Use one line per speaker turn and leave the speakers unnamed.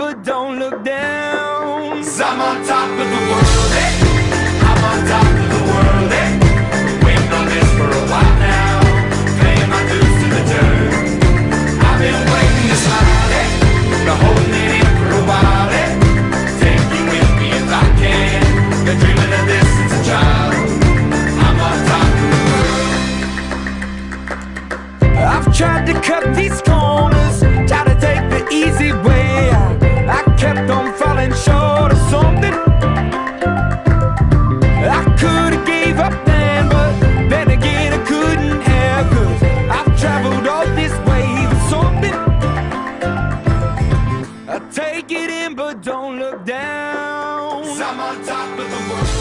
but don't look down. 'Cause I'm on top of the world, eh? I'm on top of the world, eh? Waiting on this for a while now, paying my dues to the dirt. I've been waiting to smile, eh? Been holding it in for a while, eh? Take you with me if I can. Been dreaming of this since a child. I'm on top of the world. I've tried to cut these corners, tried to take the easy way. I kept on falling short of something. I could've gave up then, but then again I couldn't have. 'Cause I've traveled all this way for something. I take it in but don't look down. 'Cause I'm on top of the world.